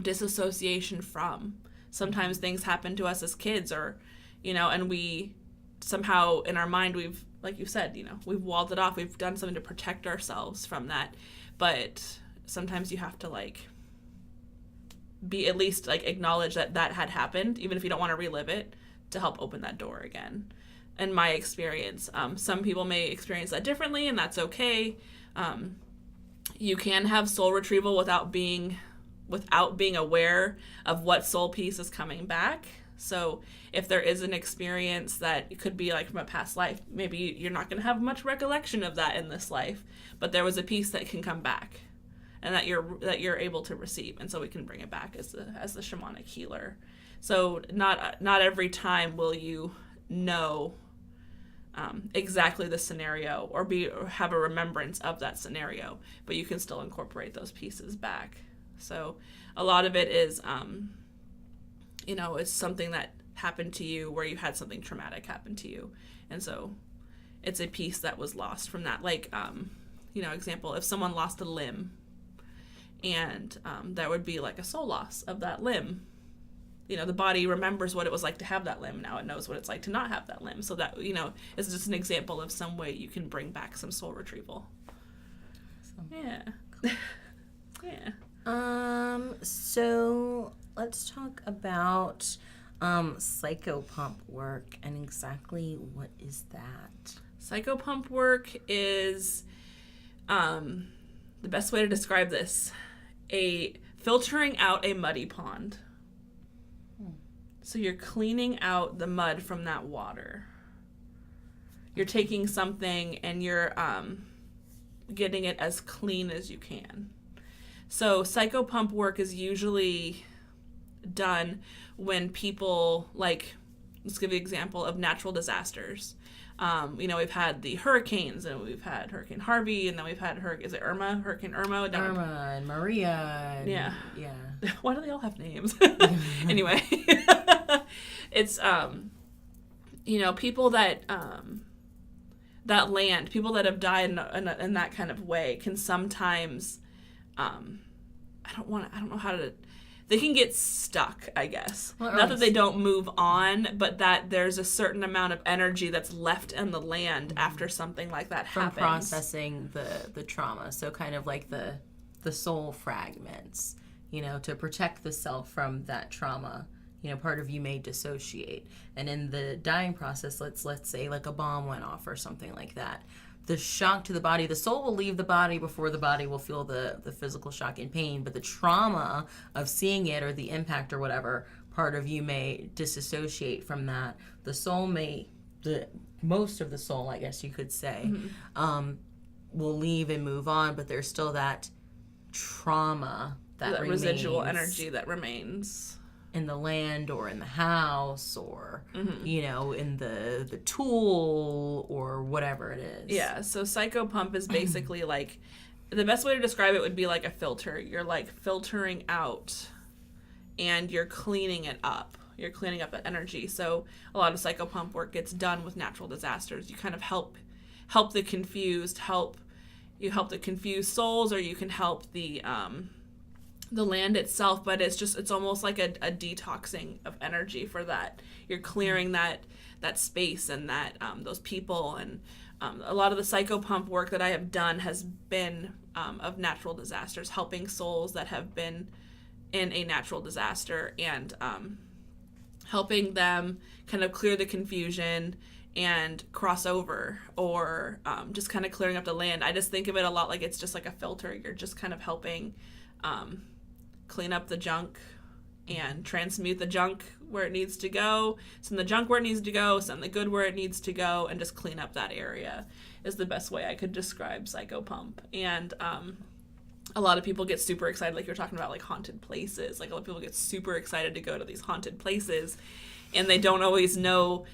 disassociation from. Sometimes things happen to us as kids, or, and we somehow in our mind, we've, like you said, we've walled it off. We've done something to protect ourselves from that. But sometimes you have to like be at least like acknowledge that had happened, even if you don't want to relive it, to help open that door again. In my experience, some people may experience that differently, and that's okay. You can have soul retrieval without being aware of what soul piece is coming back. So if there is an experience that it could be like from a past life, maybe you're not going to have much recollection of that in this life, but there was a piece that can come back, and that you're able to receive, and so we can bring it back as the shamanic healer. So not every time will you know exactly the scenario or have a remembrance of that scenario, but you can still incorporate those pieces back. So a lot of it is, it's something that happened to you where you had something traumatic happen to you. And so it's a piece that was lost from that. Like, example, if someone lost a limb, and that would be like a soul loss of that limb. The body remembers what it was like to have that limb. Now it knows what it's like to not have that limb. So that, is just an example of some way you can bring back some soul retrieval. Yeah. Cool. Yeah. So let's talk about psychopump work and exactly what is that? Psychopump work is, the best way to describe this, a filtering out a muddy pond. So you're cleaning out the mud from that water. You're taking something and you're getting it as clean as you can. So psychopump work is usually done when people, like, let's give you an example of natural disasters. We've had the hurricanes, and we've had Hurricane Harvey, and then we've had Hurricane Irma? Irma and Maria. And, yeah. Why do they all have names? Anyway, it's, people that land, people that have died in that kind of way can sometimes, they can get stuck, I guess. Well, not that they don't move on, but that there's a certain amount of energy that's left in the land after something like that happens. From processing the trauma. So kind of like the soul fragments, to protect the self from that trauma. Part of you may dissociate. And in the dying process, let's say like a bomb went off or something like that. The shock to the body, the soul will leave the body before the body will feel the physical shock and pain, but the trauma of seeing it or the impact or whatever, part of you may disassociate from that. The soul most of the soul, I guess you could say, will leave and move on, but there's still that trauma that residual energy that remains. In the land or in the house or, in the tool or whatever it is. Yeah, so psychopump is basically like, the best way to describe it would be like a filter. You're like filtering out and you're cleaning it up. You're cleaning up that energy. So a lot of psychopump work gets done with natural disasters. You kind of help the confused, help the confused souls, or you can help the land itself, but it's almost like a detoxing of energy for that. You're clearing that space and that those people, and a lot of the psychopump work that I have done has been of natural disasters, helping souls that have been in a natural disaster and helping them kind of clear the confusion and cross over, or just kind of clearing up the land. I just think of it a lot like it's just like a filter. You're just kind of helping clean up the junk and transmute the junk where it needs to go, send the junk where it needs to go, send the good where it needs to go, and just clean up that area is the best way I could describe psychopump. And a lot of people get super excited, like you're talking about, like haunted places. Like a lot of people get super excited to go to these haunted places, and they don't always know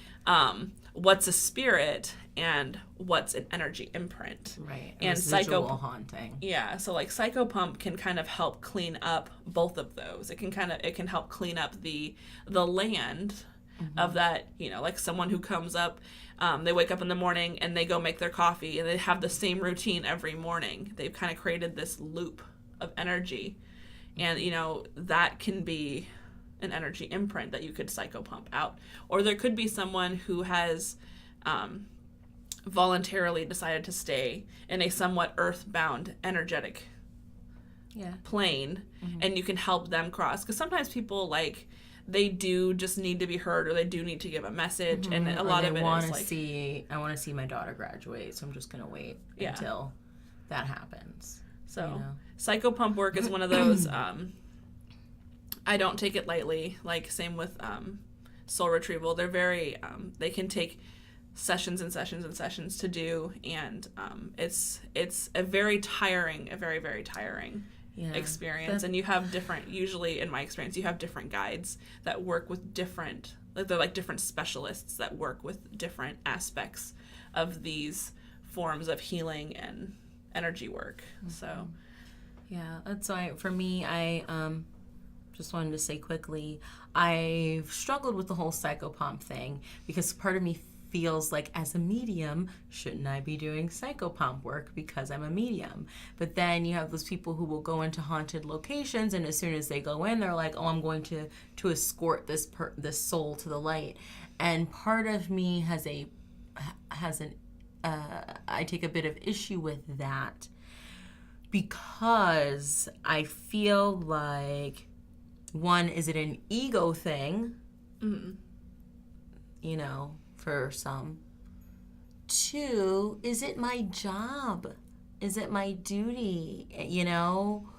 what's a spirit and what's an energy imprint. Right. And haunting. Yeah. So like psychopump can kind of help clean up both of those. It can help clean up the land of that, like someone who comes up, they wake up in the morning and they go make their coffee and they have the same routine every morning. They've kind of created this loop of energy. And, that can be an energy imprint that you could psychopump out. Or there could be someone who has voluntarily decided to stay in a somewhat earthbound energetic plane, and you can help them cross. Because sometimes people, like, they do just need to be heard, or they do need to give a message, and a lot of it is like, I want to see my daughter graduate, so I'm just going to wait until that happens. So psychopump work is one of those, I don't take it lightly. Like, same with soul retrieval. They're very, they can take sessions and sessions and sessions to do, and it's a very, very tiring experience. And you have different, usually in my experience, you have different guides that work with different like they're like different specialists that work with different aspects of these forms of healing and energy work. So yeah, that's why for me, I just wanted to say quickly, I've struggled with the whole psychopomp thing because part of me feels like as a medium, shouldn't I be doing psychopomp work because I'm a medium? But then you have those people who will go into haunted locations, and as soon as they go in, they're like, oh, I'm going to escort this soul to the light. And part of me I take a bit of issue with that because I feel like, one, is it an ego thing? You know, for some. Two, is it my job? Is it my duty? You know?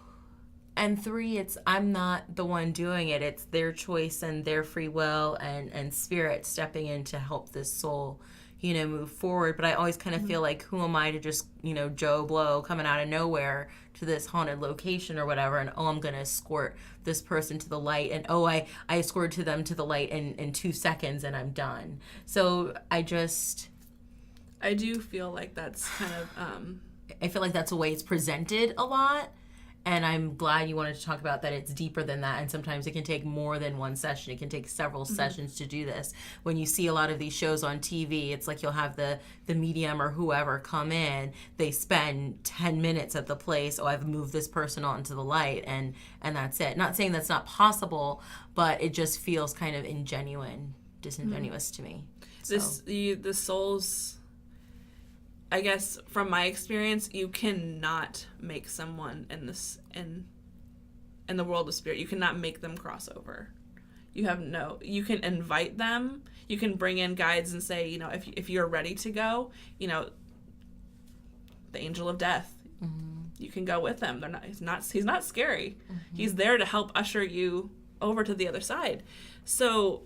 And three, I'm not the one doing it. It's their choice and their free will and spirit stepping in to help this soul, you know, move forward. But I always kind of feel like, who am I to just, you know, Joe Blow coming out of nowhere to this haunted location or whatever, and I'm going to escort this person to the light, and I escorted them to the light in 2 seconds and I'm done. So I do feel like that's kind of I feel like that's the way it's presented a lot. And I'm glad you wanted to talk about that. It's deeper than that. And sometimes it can take more than one session. It can take several sessions to do this. When you see a lot of these shows on TV, it's like you'll have the medium or whoever come in. They spend 10 minutes at the place. Oh, I've moved this person onto the light. And that's it. Not saying that's not possible, but it just feels kind of disingenuous to me. So. The souls... I guess from my experience, you cannot make someone in the world of spirit. You cannot make them cross over. You can invite them. You can bring in guides and say, you know, if you're ready to go, you know, the angel of death, you can go with him. He's not scary. He's there to help usher you over to the other side. So,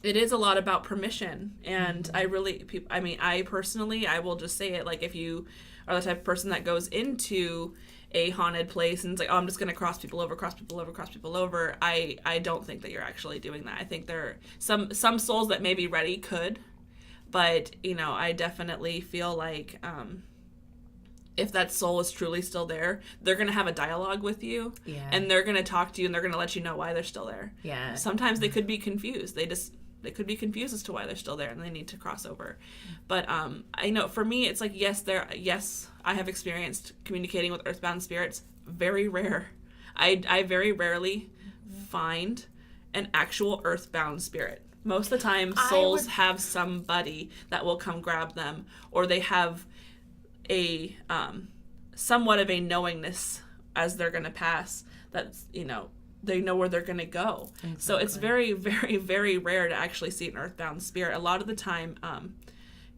it is a lot about permission, and I personally, I will just say it, like, if you are the type of person that goes into a haunted place and it's like, oh, I'm just going to cross people over, I don't think that you're actually doing that. I think there are some souls that may be ready could, but, you know, I definitely feel like if that soul is truly still there, they're going to have a dialogue with you, and they're going to talk to you, and they're going to let you know why they're still there. Yeah. Sometimes they could be confused. They could be confused as to why they're still there and they need to cross over. But I know for me, it's like, yes, I have experienced communicating with earthbound spirits. Very rare. I very rarely find an actual earthbound spirit. Most of the time, souls have somebody that will come grab them, or they have a somewhat of a knowingness as they're going to pass. That's, you know, they know where they're going to go. Exactly. So it's very, very, very rare to actually see an earthbound spirit. A lot of the time,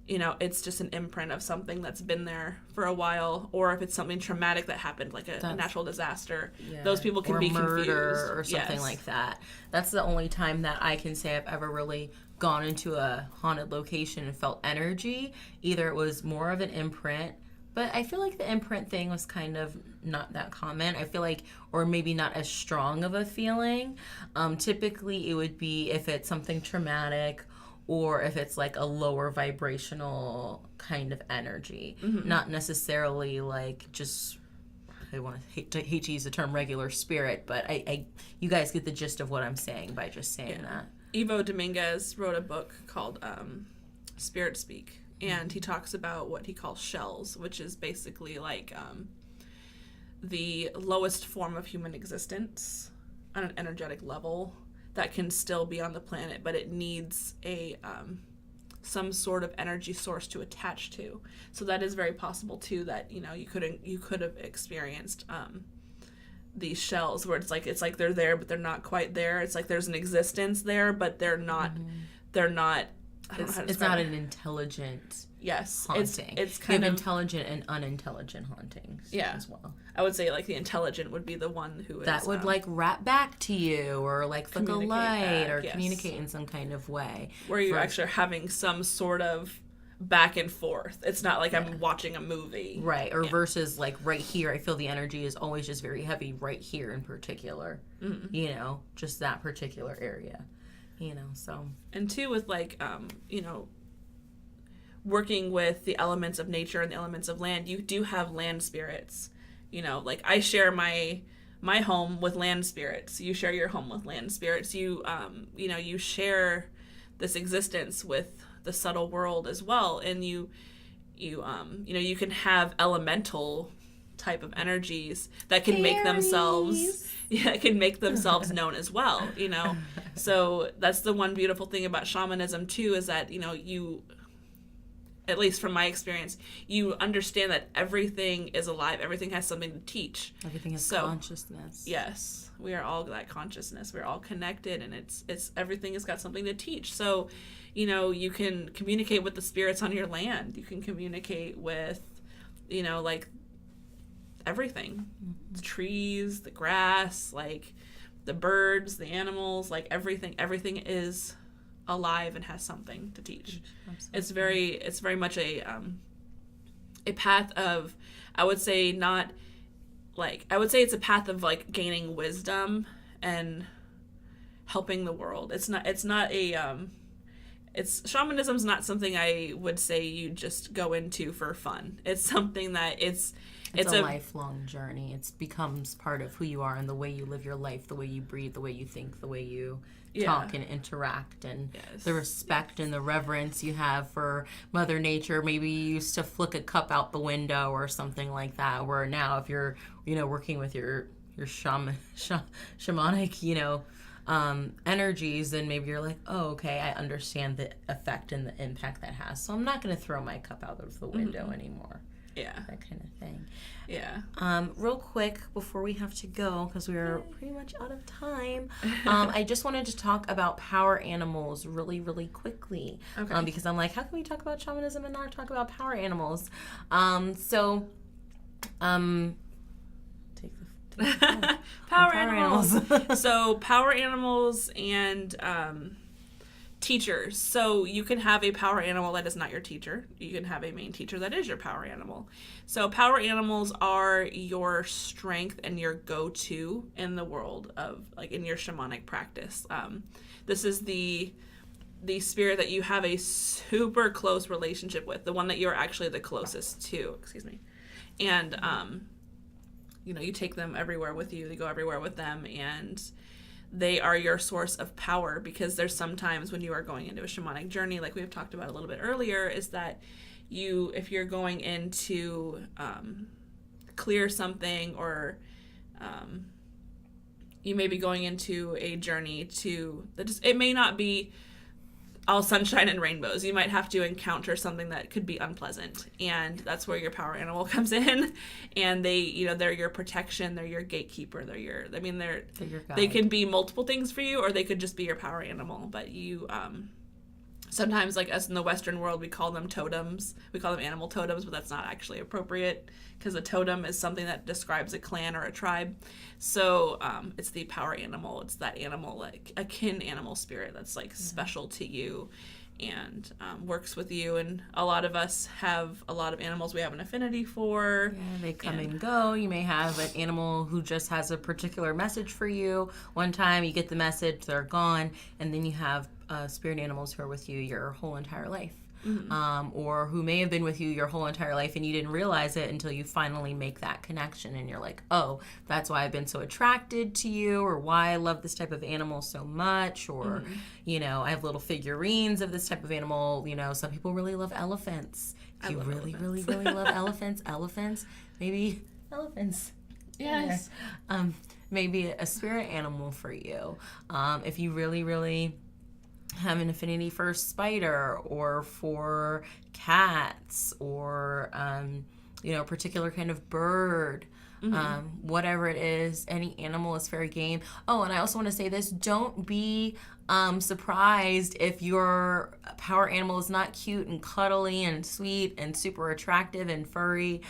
you know, it's just an imprint of something that's been there for a while, or if it's something traumatic that happened, like a natural disaster, those people can be confused. Or something like that. That's the only time that I can say I've ever really gone into a haunted location and felt energy. Either it was more of an imprint, but I feel like the imprint thing was kind of not that common. I feel like, or maybe not as strong of a feeling. Typically, it would be if it's something traumatic, or if it's like a lower vibrational kind of energy. Not necessarily like just, I hate to use the term regular spirit, but you guys get the gist of what I'm saying by just saying that. Ivo Dominguez wrote a book called Spirit Speak. And he talks about what he calls shells, which is basically like the lowest form of human existence on an energetic level that can still be on the planet, but it needs a some sort of energy source to attach to. So that is very possible too. That, you know, you could have experienced these shells where it's like they're there, but they're not quite there. It's like there's an existence there, but they're not. They're not. It's not an intelligent haunting. It's kind of intelligent and unintelligent hauntings as well. I would say like the intelligent would be the one who that would like rap back to you, or like flick a light, or communicate in some kind of way where you're actually having some sort of back and forth. It's not like I'm watching a movie, right? Or versus like right here, I feel the energy is always just very heavy right here in particular. You know, just that particular area. So. And two, with working with the elements of nature and the elements of land, you do have land spirits. I share my home with land spirits. You share your home with land spirits. You share this existence with the subtle world as well. And you can have elemental type of energies that can make themselves known as well. So that's the one beautiful thing about shamanism too, is that you, at least from my experience, you understand that everything is alive. Everything has something to teach. Everything is consciousness. Yes, we are all that consciousness. We're all connected, and it's everything has got something to teach. So, you can communicate with the spirits on your land. You can communicate with, everything, the trees, the grass, the birds, the animals, everything is alive and has something to teach. Absolutely. It's very much a path of, I would say it's a path of gaining wisdom and helping the world. Shamanism's not something I would say you just go into for fun. It's something that it's a lifelong journey. It becomes part of who you are and the way you live your life, the way you breathe, the way you think, the way you talk and interact, and the respect and the reverence you have for Mother Nature. Maybe you used to flick a cup out the window or something like that, where now if you're working with your shamanic energies, then maybe you're like, oh, okay, I understand the effect and the impact that has, so I'm not going to throw my cup out of the window anymore. That kind of thing. Real quick before we have to go, because we're pretty much out of time, I just wanted to talk about power animals really, really quickly. Okay. Because I'm like, how can we talk about shamanism and not talk about power animals? Power animals. So power animals and teachers. So you can have a power animal that is not your teacher. You can have a main teacher that is your power animal. So power animals are your strength and your go-to in the world of, in your shamanic practice. This is the spirit that you have a super close relationship with, the one that you're actually the closest to. Excuse me. And you take them everywhere with you. They go everywhere with them, and they are your source of power, because there's sometimes when you are going into a shamanic journey, like we've talked about a little bit earlier, is that if you're going in to clear something, or you may be going into a journey it may not be all sunshine and rainbows. You might have to encounter something that could be unpleasant, and that's where your power animal comes in. And they're your protection, they're your gatekeeper, they're your guide. They can be multiple things for you, or they could just be your power animal. But you sometimes, like us in the Western world, we call them totems. We call them animal totems, but that's not actually appropriate, because a totem is something that describes a clan or a tribe. So it's the power animal. It's that animal, like a kin animal spirit that's special to you and works with you. And a lot of us have a lot of animals we have an affinity for. Yeah, they come and go. You may have an animal who just has a particular message for you. One time you get the message, they're gone, and then you have spirit animals who are with you your whole entire life. Mm-hmm. Or who may have been with you your whole entire life and you didn't realize it until you finally make that connection, and you're like, oh, that's why I've been so attracted to you, or why I love this type of animal so much, or I have little figurines of this type of animal. Some people really love elephants. If you really, really, really love elephants, maybe elephants. Yes. Maybe a spirit animal for you. If you really, really have an affinity for spider, or for cats, or a particular kind of bird, whatever it is, any animal is fair game. Oh, and I also want to say this: don't be surprised if your power animal is not cute and cuddly and sweet and super attractive and furry.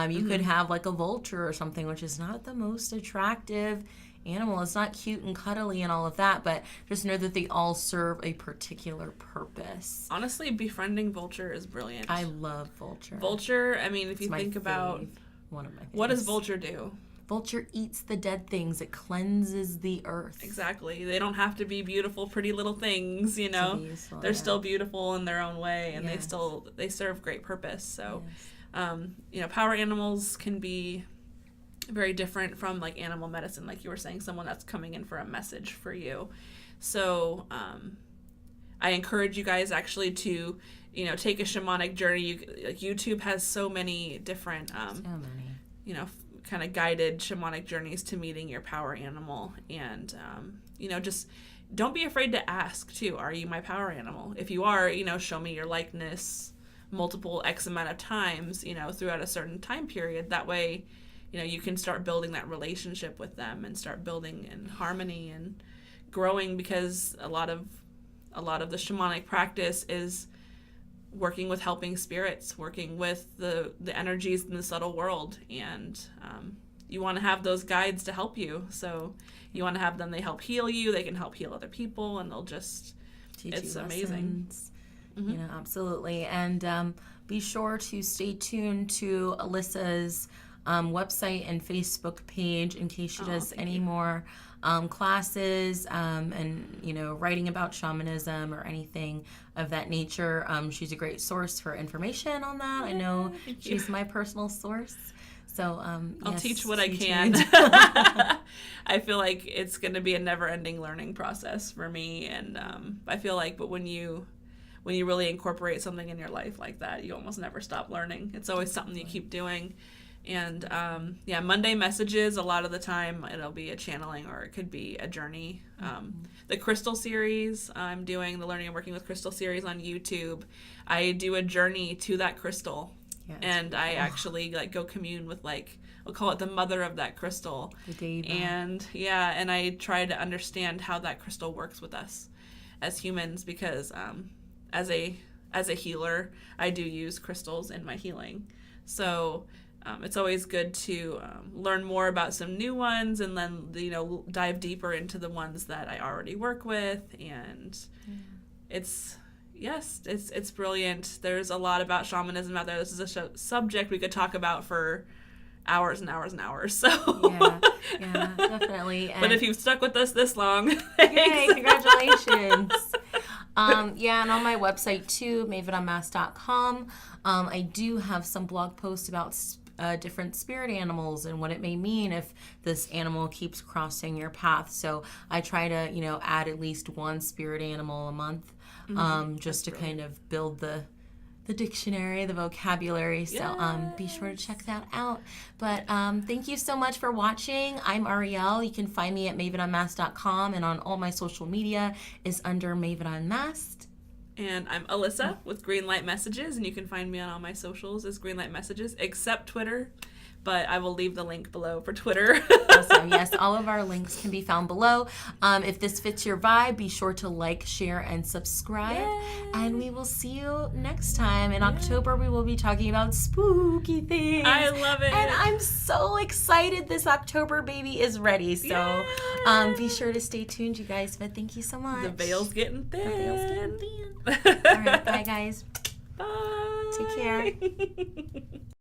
You could have like a vulture or something, which is not the most attractive animal. It's not cute and cuddly and all of that, but just know that they all serve a particular purpose. Honestly, befriending vulture is brilliant. I love vulture. If you think about one of my favorites. What does vulture do? vulture eats the dead things. It cleanses the earth. Exactly. They don't have to be beautiful, pretty little things, you know. Useful, They're still beautiful in their own way, and Yes. they serve great purpose. So, Yes. you know, power animals can be very different from like animal medicine, like you were saying, someone that's coming in for a message for you. So, I encourage you guys actually to, you know, take a shamanic journey. Like YouTube has so many different, you know, kind of guided shamanic journeys to meeting your power animal. And, you know, just don't be afraid to ask too, are you my power animal? If you are, you know, show me your likeness multiple X amount of times, you know, throughout a certain time period. That way, you know, you can start building that relationship with them and start building in harmony and growing, because a lot of the shamanic practice is working with helping spirits, working with the energies in the subtle world, and you want to have those guides to help you. So you want to have them, they help heal you, they can help heal other people, and they'll just teach it's you amazing. Lessons. You know, absolutely. And be sure to stay tuned to Alyssa's website and Facebook page in case she does any more classes and, you know, writing about shamanism or anything of that nature. She's a great source for information on that. I know she's my personal source. So I'll teach what I tuned. can. I feel like it's going to be a never-ending learning process for me, and I feel like, but when you really incorporate something in your life like that, you almost never stop learning. It's always something you keep doing. And Monday messages, a lot of the time it'll be a channeling or it could be a journey. The crystal series, I'm doing the Learning and Working with Crystal series on YouTube. I do a journey to that crystal. Yeah, and I actually like go commune with, like, we'll call it the mother of that crystal. The deva. And I try to understand how that crystal works with us as humans, because as a healer, I do use crystals in my healing. So it's always good to learn more about some new ones, and then, you know, dive deeper into the ones that I already work with. And it's brilliant. There's a lot about shamanism out there. This is a subject we could talk about for hours and hours and hours. So yeah, definitely. But if you've stuck with us this long, yay, congratulations. And on my website too, mavenunmasked.com, I do have some blog posts about different spirit animals and what it may mean if this animal keeps crossing your path. So I try to, you know, add at least one spirit animal a month, just to kind of build the dictionary, the vocabulary. So be sure to check that out. But thank you so much for watching. I'm Ariel. You can find me at mavenunmasked.com, and on all my social media is under Maven Unmasked. And I'm Alyssa with Greenlight Messages, and you can find me on all my socials as Greenlight Messages, except Twitter. But I will leave the link below for Twitter. Awesome. Yes, all of our links can be found below. If this fits your vibe, be sure to like, share, and subscribe. Yay. And we will see you next time. In October, we will be talking about spooky things. I love it. And I'm so excited this October baby is ready. So be sure to stay tuned, you guys. But thank you so much. The veil's getting thin. All right, bye, guys. Bye. Take care.